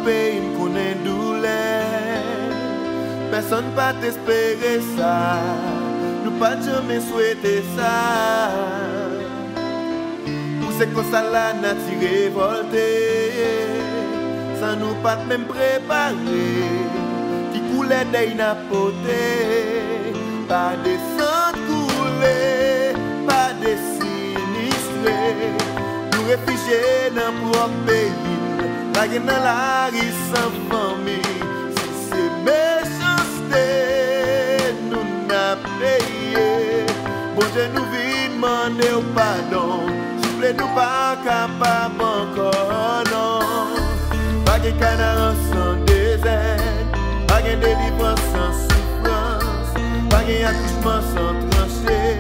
Une connaît douleur, personne pas t'espérer ça, nous pas jamais souhaiter ça. Ou c'est comme ça la nature révoltée, sans nous pas même préparer, qui coulait d'inapoté, pas des sangs coulés, pas des sinistrés, nous réfugiés dans propre pays. La guerre dans la rue sans famille, si c'est méchanceté, nous n'a payé. Bon Dieu nous vit demander au pardon, souffle nous pas capable encore, non. Pas de canard sans désert, pas de délivrance sans souffrance, pas de accouchement sans trancher,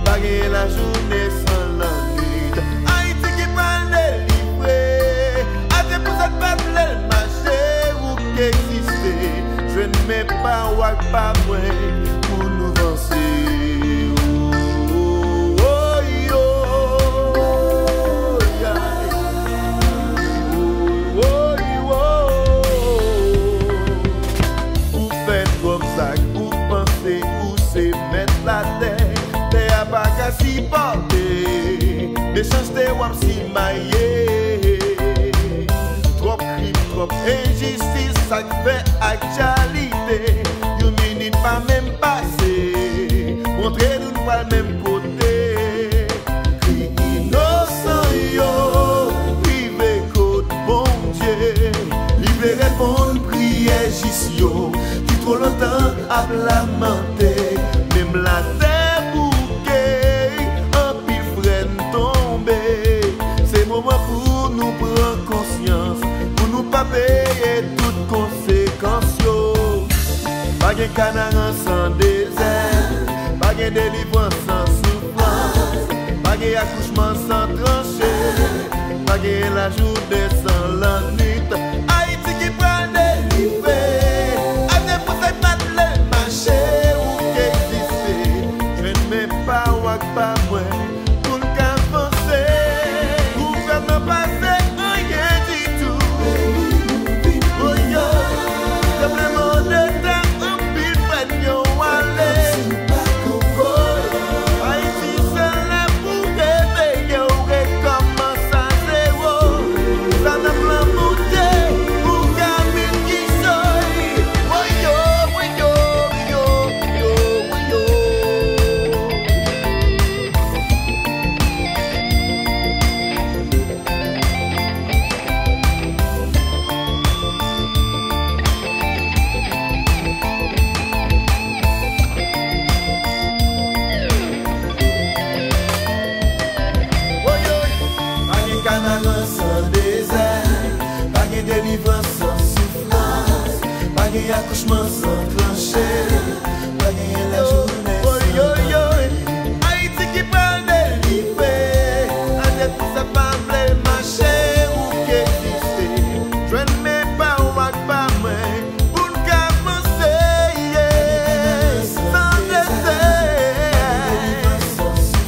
pas de la journée sans la nuit. Haïti qui parle de vous êtes pas le marché ou qu'exister. Je ne mets pas ou pas moins pour nous avancer. Vous faites comme ça, vous pensez où c'est mettre la terre. T'es à pas qu'à s'y porter. Méchanceté ou à s'y mailler. Trop injustice, ça fait actualité. You minute pas même passé. Montrez-nous pas le même côté. Cri innocent yo, privé côte bon Dieu. Libérez répondre prière juste yo. Qui trop longtemps a lamenté. Même la terre bouquet, un pile freine tombé. C'est moment pour nous prendre conscience. Nous pas payer toutes conséquences. Pas de canard sans désert, pas de délivrance sans souffrance, pas de accouchement sans trancher, pas de la journée sans la nuit. Haïti qui prend des livrets, à des pousses pas le marché ou qu'exister. Je ne mets pas ou pas moi pour le cas penser. Gouvernement passé. Accouchement sans trancher, pas gagner la journée. Haïti qui parle de liberté, à des pouces à pas le marché ou qu'exister. Je ne mets pas ou pas moi pour nous commencer. Sans désert,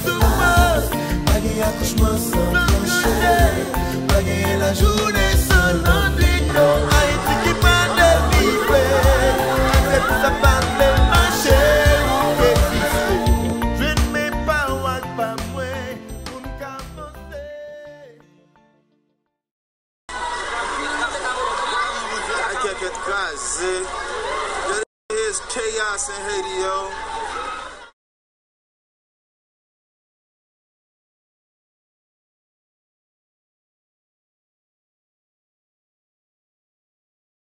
souffrance, pas gagner accouchement sans trancher, pas gagner la journée sans l'ennui. Haïti qui parle de ça parle le marché ou qu'exister. Je ne mets pas ou pas moi pour nous commencer. I can't get crazy. There's chaos in Haiti, yo.